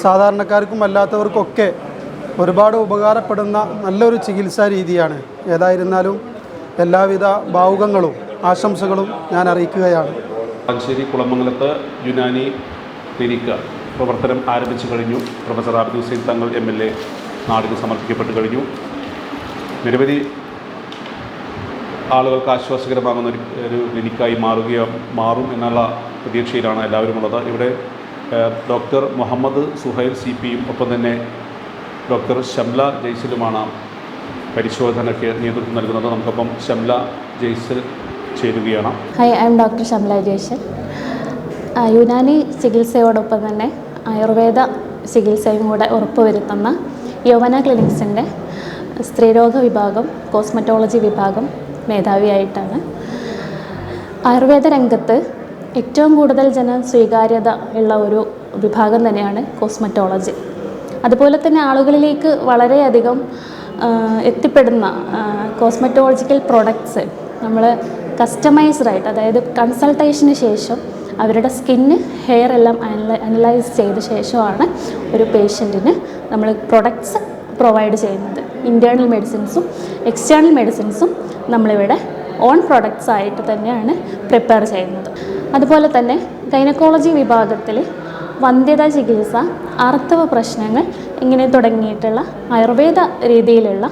സാധാരണക്കാർക്കും അല്ലാത്തവർക്കൊക്കെ ഒരുപാട് ഉപകാരപ്പെടുന്ന നല്ലൊരു ചികിത്സാ രീതിയാണ്. ഏതായിരുന്നാലും എല്ലാവിധ ഭാവുകങ്ങളും ആശംസകളും ഞാൻ അറിയിക്കുകയാണ്. വളാഞ്ചേരി കുളമംഗലത്ത് യുനാനി ക്ലിനിക്ക് പ്രവർത്തനം ആരംഭിച്ചു കഴിഞ്ഞു. പ്രൊഫസർ ആബിദ് ഹുസൈൻ തങ്ങൾ MLA നാടിന് സമർപ്പിക്കപ്പെട്ട് കഴിഞ്ഞു. നിരവധി ആളുകൾക്ക് ആശ്വാസകരമാകുന്ന ഒരു ക്ലിനിക്കായി മാറും എന്നുള്ള പ്രതീക്ഷയിലാണ് എല്ലാവരും ഉള്ളത്. ഇവിടെ ഡോക്ടർ മുഹമ്മദ് സുഹൈൽ CPയും ഒപ്പം തന്നെ ഡോക്ടർ ഷംല ജയ്സലുമാണ് പരിശോധനയ്ക്ക് നേതൃത്വം നൽകുന്നത്. നമുക്കൊപ്പം ഷംല ജയ്സൽ ചേരുകയാണ്. Hi, I am doctor Shamla Jaisal. Unani ചികിത്സയോടൊപ്പം തന്നെ ആയുർവേദ ചികിത്സയും കൂടെ ഉറപ്പുവരുത്തുന്ന യവന ക്ലിനിക്സിൻ്റെ സ്ത്രീരോഗ വിഭാഗം, കോസ്മെറ്റോളജി വിഭാഗം മേധാവിയായിട്ടാണ്. ആയുർവേദ രംഗത്ത് ഏറ്റവും കൂടുതൽ സ്വീകാര്യത ഉള്ള ഒരു വിഭാഗം തന്നെയാണ് കോസ്മെറ്റോളജി. അതുപോലെ തന്നെ ആളുകളിലേക്ക് വളരെയധികം എത്തിപ്പെടുന്ന കോസ്മെറ്റോളജിക്കൽ പ്രോഡക്ട്സ് നമ്മൾ കസ്റ്റമൈസ്ഡായിട്ട്, അതായത് കൺസൾട്ടേഷന് ശേഷം അവരുടെ സ്കിന്ന്, ഹെയർ എല്ലാം അനലൈസ് ചെയ്ത ശേഷമാണ് ഒരു പേഷ്യൻറ്റിന് നമ്മൾ പ്രൊഡക്ട്സ് പ്രൊവൈഡ് ചെയ്യുന്നത്. ഇൻറ്റേർണൽ മെഡിസിൻസും എക്സ്റ്റേണൽ മെഡിസിൻസും നമ്മളിവിടെ ഓൺ പ്രൊഡക്ട്സ് ആയിട്ട് തന്നെയാണ് പ്രിപ്പയർ ചെയ്യുന്നത്. അതുപോലെ തന്നെ ഗൈനക്കോളജി വിഭാഗത്തിൽ വന്ധ്യത ചികിത്സ, ആർത്തവ പ്രശ്നങ്ങൾ ഇങ്ങനെ തുടങ്ങിയിട്ടുള്ള ആയുർവേദ രീതിയിലുള്ള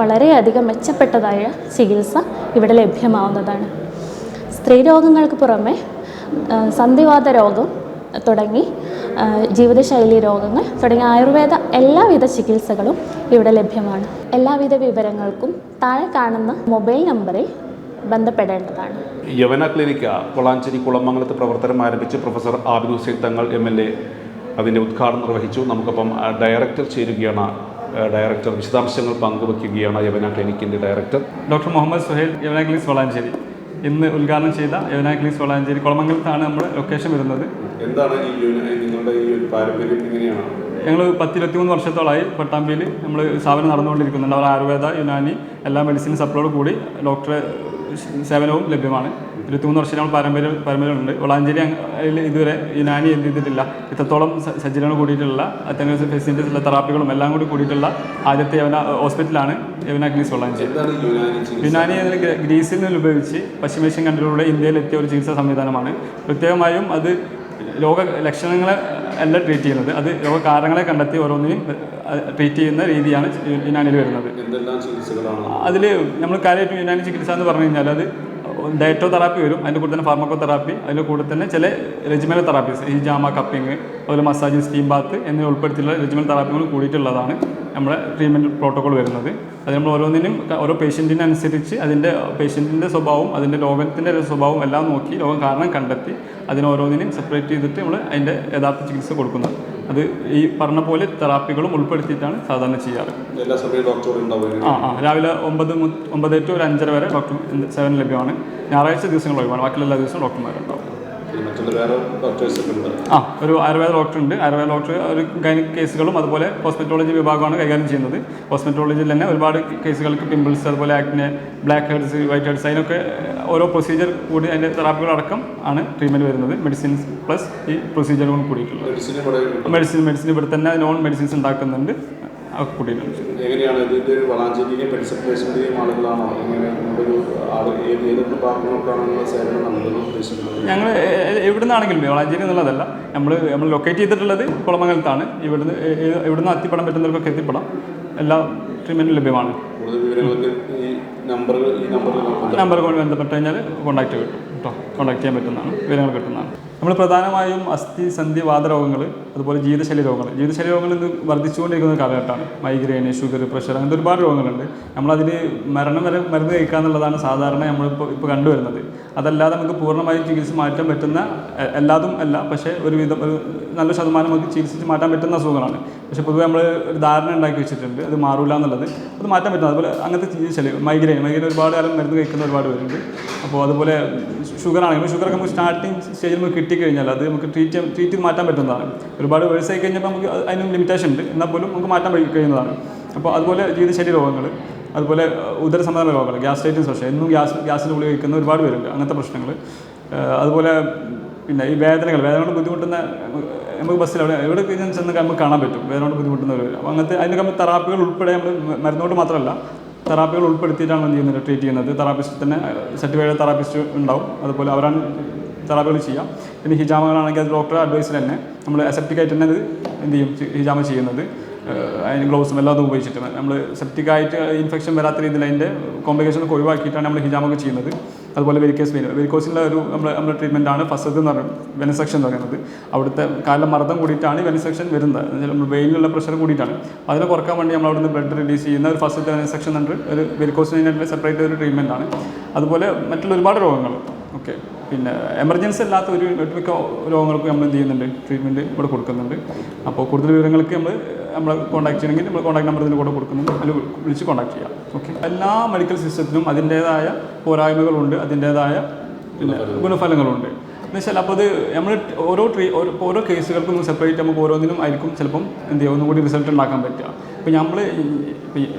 വളരെയധികം മെച്ചപ്പെട്ടതായ ചികിത്സ ഇവിടെ ലഭ്യമാവുന്നതാണ്. സ്ത്രീരോഗങ്ങൾക്ക് പുറമെ സന്ധിവാത രോഗം തുടങ്ങി ജീവിതശൈലി രോഗങ്ങൾ തുടങ്ങിയ ആയുർവേദ എല്ലാവിധ ചികിത്സകളും ഇവിടെ ലഭ്യമാണ്. എല്ലാവിധ വിവരങ്ങൾക്കും താഴെ കാണുന്ന മൊബൈൽ നമ്പറിൽ ബന്ധപ്പെടേണ്ടതാണ്. യവന ക്ലിനിക്ക് വളാഞ്ചേരി കുളമംഗലത്ത് പ്രവർത്തനം ആരംഭിച്ച് പ്രൊഫസർ ആബിദ് ഹുസൈൻ തങ്ങൾ MLA അതിൻ്റെ ഉദ്ഘാടനം നിർവഹിച്ചു. നമുക്കൊപ്പം ഡയറക്ടർ ചേരുകയാണ്. ഡയറക്ടർ വിശദാംശങ്ങൾ പങ്കുവയ്ക്കുകയാണ്. യവന ക്ലിനിക്കിൻ്റെ ഡയറക്ടർ ഡോക്ടർ മുഹമ്മദ് സുഹൈൽ, യവന ക്ലിനിക്സ് വളാഞ്ചേരി. ഇന്ന് ഉദ്ഘാടനം ചെയ്ത യവന ക്ലിനിക്സ് വളാഞ്ചേരി കുളമംഗലത്താണ് നമ്മുടെ ലൊക്കേഷൻ വരുന്നത്. എന്താണ് നിങ്ങളുടെ ഈ ഒരു പാരമ്പര്യം എങ്ങനെയാണ്? ഞങ്ങൾ 10-23 വർഷത്തോളമായി പട്ടാമ്പിയിൽ നമ്മൾ സ്ഥാപനം നടന്നുകൊണ്ടിരിക്കുന്നുണ്ട്. അവർ ആയുർവേദ, യുനാനി എല്ലാ മെഡിസിൻ സപ്ലോട് കൂടി ഡോക്ടറെ സേവനവും ലഭ്യമാണ്. 23 വർഷം നമ്മൾ പാരമ്പര്യമുണ്ട്. വളാഞ്ചേരി ഇതുവരെ യുനാനി എന്ത് ചെയ്തിട്ടില്ല. ഇത്രത്തോളം സജ്ജീകരണം കൂടിയിട്ടുള്ള അത്യാവശ്യം ഫെസിലിറ്റീസ് ഉള്ള തെറാപ്പികളും എല്ലാം കൂടി കൂടിയിട്ടുള്ള ആദ്യത്തെ യവന ഹോസ്പിറ്റലാണ് യവന ക്ലിനിക്സ് വളാഞ്ചേരി. യുനാനി ഗ്രീസിൽ നിന്ന് ഉപയോഗിച്ച് പശ്ചിമേഷ്യൻ കൺട്രികളിലൂടെ ഇന്ത്യയിലെത്തിയ ഒരു ചികിത്സാ സംവിധാനമാണ്. പ്രത്യേകമായും അത് രോഗലക്ഷണങ്ങളെ അല്ല ട്രീറ്റ് ചെയ്യുന്നത്, അത് രോഗകാരണങ്ങളെ കണ്ടെത്തി ഓരോന്നിനും ട്രീറ്റ് ചെയ്യുന്ന രീതിയാണ് യുനാനിയിൽ വരുന്നത്. അതിൽ നമ്മൾ കാര്യമായിട്ട് യുനാനി ചികിത്സ എന്ന് പറഞ്ഞു കഴിഞ്ഞാൽ അത് ഡയറ്റോ തെറാപ്പി വരും, അതിൻ്റെ കൂടെ തന്നെ ഫാർമക്കോ തെറാപ്പി, അതിൻ്റെ കൂടെ തന്നെ ചില റെജിമൽ തെറാപ്പീസ്, ഹിജാമ, കപ്പിങ്, അതുപോലെ മസാജിങ്, സ്റ്റീം ബാത്ത് എന്നിവ ഉൾപ്പെടുത്തിയുള്ള റെജിമൽ തെറാപ്പികൾ കൂടിയിട്ടുള്ളതാണ് നമ്മുടെ ട്രീറ്റ്മെൻറ്റ് പ്രോട്ടോകോൾ വരുന്നത്. അത് നമ്മൾ ഓരോന്നിനും ഓരോ പേഷ്യൻറ്റിനനുസരിച്ച് അതിൻ്റെ പേഷ്യൻറ്റിൻ്റെ സ്വഭാവം, അതിൻ്റെ രോഗത്തിൻ്റെ സ്വഭാവം എല്ലാം നോക്കി രോഗം കാരണം കണ്ടെത്തി അതിന് ഓരോന്നിനും സെപ്പറേറ്റ് ചെയ്തിട്ട് നമ്മൾ അതിൻ്റെ യഥാർത്ഥ ചികിത്സ കൊടുക്കുന്നത്. അത് ഈ പറഞ്ഞ പോലെ തെറാപ്പികളും ഉൾപ്പെടുത്തിയിട്ടാണ് സാധാരണ ചെയ്യാറ്. എല്ലാ സമയവും ഡോക്ടർ ഉണ്ടാവും. രാവിലെ 9 to 5:30 വരെ ഡോക്ടർ സേവനം ലഭ്യമാണ്. ഞായറാഴ്ച ദിവസങ്ങൾ ഒഴിവാണ്, ബാക്കിയുള്ള എല്ലാ ദിവസവും ഡോക്ടർമാരുണ്ടാവും. ഒരു ആയുർവേദ ഡോക്ടറുണ്ട്. ആയുർവേദ ഡോക്ടർ ഒരു ഗൈനിക് കേസുകളും അതുപോലെ ഹോസ്പിറ്റോളജി വിഭാഗമാണ് കൈകാര്യം ചെയ്യുന്നത്. ഹോസ്പിറ്റോളജിയിൽ തന്നെ ഒരുപാട് കേസുകൾക്ക് പിമ്പിൾസ്, അതുപോലെ acne, blackheads, whiteheads, അതിനൊക്കെ ഓരോ പ്രൊസീജിയർ കൂടി അതിൻ്റെ തെറാപ്പികളടക്കം ആണ് ട്രീറ്റ്മെൻറ്റ് വരുന്നത്. മെഡിസിൻസ് പ്ലസ് ഈ പ്രൊസീജിയറുകളും കൂടിയിട്ടുള്ളത്. മെഡിസിൻ ഇവിടെ തന്നെ നോൺ മെഡിസിൻസ് ഉണ്ടാക്കുന്നുണ്ട്, ഒക്കെ കൂടിയിട്ടുണ്ട്. എങ്ങനെയാണ് ഇത് വളാഞ്ചേരിയിലെ പരിസരപ്രദേശങ്ങളിലെയും ആളുകളാണോ ഏതൊക്കെ പാർട്ടികൾക്കാണ് സേവനം നൽകുന്നത് ഉദ്ദേശിക്കുന്നത്? ഞങ്ങൾ എവിടെ നിന്നാണെങ്കിലും വളാഞ്ചേരി എന്നുള്ളതല്ല, നമ്മൾ ലൊക്കേറ്റ് ചെയ്തിട്ടുള്ളത് കുളമംഗലത്താണ്. ഇവിടുന്ന് എത്തിപ്പെടാൻ പറ്റുന്നവർക്കൊക്കെ എത്തിപ്പെടാം. എല്ലാ ട്രീറ്റ്മെൻറ്റും ലഭ്യമാണ്. കൂടുതൽ വിവരങ്ങൾക്ക് ഈ നമ്പറുമായി ബന്ധപ്പെട്ട് കഴിഞ്ഞാൽ കോൺടാക്റ്റ് കിട്ടും കേട്ടോ. കോൺടാക്ട് ചെയ്യാൻ പറ്റുന്നതാണ്, വിവരങ്ങൾ കിട്ടുന്നതാണ്. നമ്മൾ പ്രധാനമായും അസ്ഥി, സന്ധി, വാതരോഗങ്ങൾ, അതുപോലെ ജീവിതശൈലി രോഗങ്ങൾ ഇന്ന് വർദ്ധിച്ചുകൊണ്ടിരിക്കുന്ന കാലഘട്ടമാണ്. മൈഗ്രെയിൻ, ഷുഗർ, പ്രഷർ, അങ്ങനത്തെ ഒരുപാട് രോഗങ്ങളുണ്ട്. നമ്മളതിന് മരണം വരെ മരുന്ന് കഴിക്കുക എന്നുള്ളതാണ് സാധാരണ നമ്മളിപ്പോൾ കണ്ടുവരുന്നത്. അതല്ലാതെ നമുക്ക് പൂർണ്ണമായും ചികിത്സ മാറ്റാൻ പറ്റുന്ന എല്ലാതും അല്ല, പക്ഷേ ഒരു നല്ല ശതമാനം നമുക്ക് ചികിത്സിച്ച് മാറ്റാൻ പറ്റുന്ന അസുഖങ്ങളാണ്. പക്ഷേ പൊതുവെ നമ്മൾ ഒരു ധാരണ ഉണ്ടാക്കി വെച്ചിട്ടുണ്ട് അത് മാറില്ല എന്നുള്ളത്. അത് മാറ്റാൻ പറ്റുന്നത് അതുപോലെ അങ്ങനത്തെ ചികിത്സ മൈഗ്രെയിൻ ഒരുപാട് കാലം മരുന്ന് കഴിക്കുന്ന ഒരുപാട് പേരുണ്ട്. അപ്പോൾ അതുപോലെ ഷുഗർ ആണെങ്കിലും ഷുഗറൊക്കെ നമുക്ക് സ്റ്റാർട്ടിങ് സ്റ്റേജിൽ നമുക്ക് കിട്ടിക്കഴിഞ്ഞാൽ അത് നമുക്ക് ട്രീറ്റ് ചെയ്ത് മാറ്റാൻ പറ്റുന്നതാണ്. ഒരുപാട് വേഴ്സായി കഴിഞ്ഞപ്പോൾ നമുക്ക് അതിനും ലിമിറ്റേഷൻ ഉണ്ട്, എന്നാൽ പോലും നമുക്ക് മാറ്റാൻ കഴിയുന്നതാണ്. അപ്പോൾ അതുപോലെ ജീവിതശൈലി രോഗങ്ങൾ, അതുപോലെ ഉദരസംബന്ധ രോഗങ്ങൾ, ഗ്യാസ്ട്രൈറ്റിസ്, പക്ഷേ എന്നും ഗ്യാസിന് ഗുളിക കഴിക്കുന്ന ഒരുപാട് പേരുണ്ട്, അങ്ങനത്തെ പ്രശ്നങ്ങൾ. അതുപോലെ പിന്നെ ഈ വേദനകൾ ബുദ്ധിമുട്ടുന്ന നമുക്ക് ബസ്സിൽ എവിടെ ചെന്ന് നമുക്ക് കാണാൻ പറ്റും വേദന കൊണ്ട് ബുദ്ധിമുട്ടുന്നവർ. അപ്പോൾ അങ്ങനത്തെ അതിനൊക്കെ നമ്മൾ തെറാപ്പികൾ ഉൾപ്പെടെ നമ്മൾ മരുന്നുകൊണ്ട് മാത്രമല്ല തെറാപ്പികൾ ഉൾപ്പെടുത്തിയിട്ടാണ് ചെയ്യുന്നത്, ട്രീറ്റ് ചെയ്യുന്നത്. തെറാപ്പിസ്റ്റ് തന്നെ സർട്ടിഫൈഡ് തെറാപ്പിസ്റ്റ് ഉണ്ടാവും, അതുപോലെ അവരാണ് തെറാപ്പികൾ ചെയ്യാം. പിന്നെ ഹിജാമകളാണെങ്കിൽ അത് ഡോക്ടറെ അഡ്വൈസിൽ തന്നെ നമ്മൾ അസെപ്റ്റിക്കായിട്ട് തന്നെ അത് എന്ത് ചെയ്യും, ഹിജാമ ചെയ്യുന്നത്. അതിന് ഗ്ലൗസും എല്ലാം അതും ഉപയോഗിച്ചിട്ട് നമ്മൾ സെപ്റ്റിക്കായിട്ട് ഇൻഫെക്ഷൻ വരാത്ത രീതിയിൽ അതിൻ്റെ കോംപ്ലിക്കേഷനൊക്കെ ഒഴിവാക്കിയിട്ടാണ് നമ്മൾ ഹിജാമൊക്കെ ചെയ്യുന്നത്. അതുപോലെ വെരിക്കോസിൻ്റെ ഒരു നമ്മുടെ ട്രീറ്റ്മെൻറ്റാണ് ഫസ്റ്റ് എന്ന് പറയുന്നത് വെനസെക്ഷൻ എന്ന് പറയുന്നത്. അവിടുത്തെ കാലിലെ മർദ്ദം കൂടിയിട്ടാണ് ഈ വെനസെക്ഷൻ വരുന്നത്, നമ്മൾ വെയിലുള്ള പ്രഷർ കൂടിയിട്ടാണ്. അതിനെ കുറക്കാൻ വേണ്ടി നമ്മൾ അവിടുന്ന് ബ്ലഡ് റിലീസ് ചെയ്യുന്ന ഒരു ഫസ്റ്റ് വെനസെക്ഷൻ എന്ന് ഒരു വെരിക്കോസിനായിട്ട് സെപ്പറേറ്റ് ഒരു ട്രീറ്റ്മെൻറ്റാണ്. അതുപോലെ മറ്റുള്ള ഒരുപാട് രോഗങ്ങൾ ഓക്കെ. പിന്നെ എമർജൻസി അല്ലാത്ത ഒട്ടുമിക്ക രോഗങ്ങൾക്കും നമ്മൾ എന്ത് ചെയ്യുന്നുണ്ട്, ട്രീറ്റ്മെൻറ്റ് ഇവിടെ കൊടുക്കുന്നുണ്ട്. അപ്പോൾ കൂടുതൽ വിവരങ്ങൾക്ക് നമ്മളെ കോൺടാക്ട് ചെയ്യണമെങ്കിൽ നമ്മൾ കോൺടാക്ട് നമ്പർ ഇതിന് കൂടെ കൊടുക്കുന്നുണ്ട്, അതിൽ വിളിച്ച് കോൺടാക്ട് ചെയ്യാം. ഓക്കെ. എല്ലാ മെഡിക്കൽ സിസ്റ്റത്തിനും അതിൻ്റേതായ പോരായ്മകളുണ്ട്, അതിൻ്റേതായ പിന്നെ ഗുണഫലങ്ങളുണ്ട്. എന്ന് വെച്ചാൽ അപ്പോൾ അത് നമ്മൾ ഓരോ കേസുകൾക്കും സെപ്പറേറ്റ് നമുക്ക് ഓരോന്നിനും ആയിരിക്കും ചിലപ്പം എന്ത് ചെയ്യുക ഒന്നും കൂടി റിസൾട്ട് ഉണ്ടാക്കാൻ പറ്റുക. ഇപ്പോൾ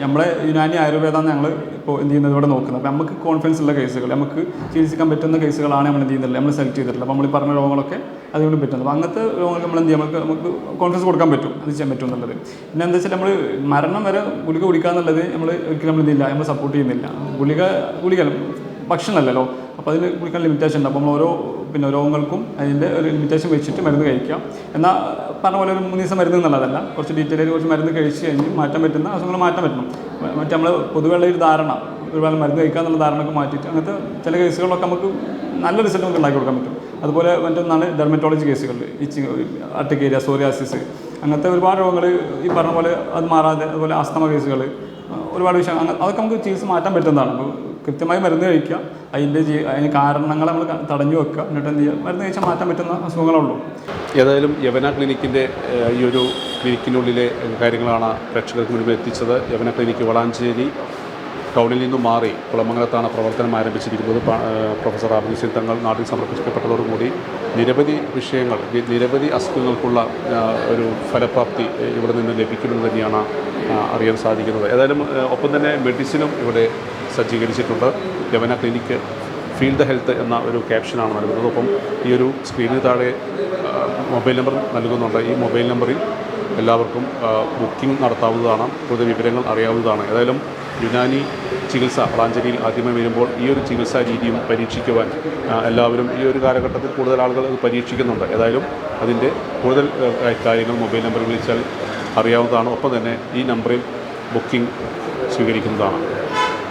നമ്മളെ യുനാനി ആയുർവേദമാണ് ഞങ്ങൾ ഇപ്പോൾ എന്ത് ചെയ്യുന്നത് ഇവിടെ നോക്കുന്നത്. അപ്പോൾ നമുക്ക് കോൺഫിഡൻസ് ഉള്ള കേസുകൾ, നമുക്ക് ചികിത്സിക്കാൻ പറ്റുന്ന കേസുകളാണ് നമ്മൾ എന്ത് ചെയ്യുന്നില്ല, നമ്മൾ സെലക്ട് ചെയ്തിട്ടില്ല. അപ്പോൾ നമ്മൾ പറഞ്ഞ രോഗങ്ങളൊക്കെ അതുകൊണ്ട് പറ്റുന്നത്. അപ്പോൾ അങ്ങനത്തെ രോഗങ്ങൾ നമ്മൾ എന്ത് ചെയ്യും, നമുക്ക് കോൺഫിഡൻസ് കൊടുക്കാൻ പറ്റും, അത് ചെയ്യാൻ പറ്റും എന്നുള്ളത്. പിന്നെ എന്താ വെച്ചാൽ നമ്മൾ മരണം വരെ ഗുളിക കുടിക്കുക എന്നുള്ളത് നമ്മൾ ഒരിക്കലും നമ്മൾ എന്തില്ല, നമ്മൾ സപ്പോർട്ട് ചെയ്യുന്നില്ല. ഗുളിക ഭക്ഷണമല്ലല്ലോ, അപ്പോൾ അതിന് കുടിക്കാൻ ലിമിറ്റേഷൻ ഉണ്ട്. അപ്പോൾ നമ്മൾ ഓരോ രോഗങ്ങൾക്കും അതിൻ്റെ ഒരു ലിമിറ്റേഷൻ വെച്ചിട്ട് മരുന്ന് കഴിക്കാം. എന്നാൽ പറഞ്ഞ പോലെ ഒരു 3 ദിവസം മരുന്ന് എന്നുള്ളതല്ല, കുറച്ച് ഡീറ്റെയിൽ ആയിട്ട് കുറച്ച് മരുന്ന് കഴിച്ച് കഴിഞ്ഞ് മാറ്റാൻ പറ്റുന്ന അസുഖങ്ങൾ മാറ്റാൻ പറ്റണം. മറ്റേ നമ്മൾ പൊതുവെയുള്ള ഒരു ധാരണ ഒരുപാട് മരുന്ന് കഴിക്കുക എന്നുള്ള ധാരണയൊക്കെ മാറ്റിയിട്ട് അങ്ങനത്തെ ചില കേസുകളൊക്കെ നമുക്ക് നല്ല റിസൾട്ട് നമുക്ക് ഉണ്ടാക്കി കൊടുക്കാൻ പറ്റും. അതുപോലെ മറ്റൊന്നാണ് ഡെർമറ്റോളജി കേസുകളിൽ അർട്ടിക്കേരിയ, സോറിയാസിസ്, അങ്ങനത്തെ ഒരുപാട് രോഗങ്ങൾ ഈ പറഞ്ഞ പോലെ അത് മാറാതെ, അതുപോലെ ആസ്തമ കേസുകൾ, ഒരുപാട് വിഷയം അതൊക്കെ നമുക്ക് ചികിത്സ മാറ്റാൻ പറ്റുന്നതാണ്. അപ്പോൾ കൃത്യമായി മരുന്ന് കഴിക്കുക, അതിന് കാരണങ്ങൾ നമ്മൾ തടഞ്ഞു വെക്കുക, എന്നിട്ട് എന്ത് ചെയ്യുക, മരുന്ന് കഴിച്ചാൽ മാറ്റാൻ പറ്റുന്ന അസുഖങ്ങളുള്ളൂ. ഏതായാലും യവന ക്ലിനിക്കിൻ്റെ ഈ ഒരു ക്ലിനിക്കിനുള്ളിലെ കാര്യങ്ങളാണ് പ്രേക്ഷകർക്ക് മുൻപിൽ എത്തിച്ചത്. യവന ക്ലിനിക്ക് വളാഞ്ചേരി ടൗണിൽ നിന്നും മാറി കുളമംഗലത്താണ് പ്രവർത്തനം ആരംഭിച്ചിരിക്കുന്നത്. പ്രൊഫസർ ആബിദ് തങ്ങൾ നാട്ടിൽ സമർപ്പിക്കപ്പെട്ടതോടുകൂടി നിരവധി വിഷയങ്ങൾ, നിരവധി അസുഖങ്ങൾക്കുള്ള ഒരു ഫലപ്രാപ്തി ഇവിടെ നിന്ന് ലഭിക്കുമെന്ന് തന്നെയാണ് അറിയാൻ സാധിക്കുന്നത്. ഏതായാലും ഒപ്പം തന്നെ മെഡിസിനും ഇവിടെ സജ്ജീകരിച്ചിട്ടുണ്ട്. യവന ക്ലിനിക്ക് ഫീൽ ദ ഹെൽത്ത് എന്ന ഒരു ക്യാപ്ഷനാണ് നൽകുന്നത്. ഒപ്പം ഈ ഒരു സ്ക്രീനിന് താഴെ മൊബൈൽ നമ്പർ നൽകുന്നുണ്ട്. ഈ മൊബൈൽ നമ്പറിൽ എല്ലാവർക്കും ബുക്കിംഗ് നടത്താവുന്നതാണ്, കൂടുതൽ വിവരങ്ങൾ അറിയാവുന്നതാണ്. ഏതായാലും യുനാനി ചികിത്സ വളാഞ്ചേരിയിൽ ആദ്യമായി വരുമ്പോൾ ഈ ഒരു ചികിത്സാ രീതിയും പരീക്ഷിക്കുവാൻ എല്ലാവരും ഈ ഒരു കാലഘട്ടത്തിൽ കൂടുതൽ ആളുകൾ അത് പരീക്ഷിക്കുന്നുണ്ട്. ഏതായാലും അതിൻ്റെ കൂടുതൽ കാര്യങ്ങൾ മൊബൈൽ നമ്പറിൽ വിളിച്ചാൽ അറിയാവുന്നതാണ്. ഒപ്പം തന്നെ ഈ നമ്പറിൽ ബുക്കിംഗ് സ്വീകരിക്കുന്നതാണ്.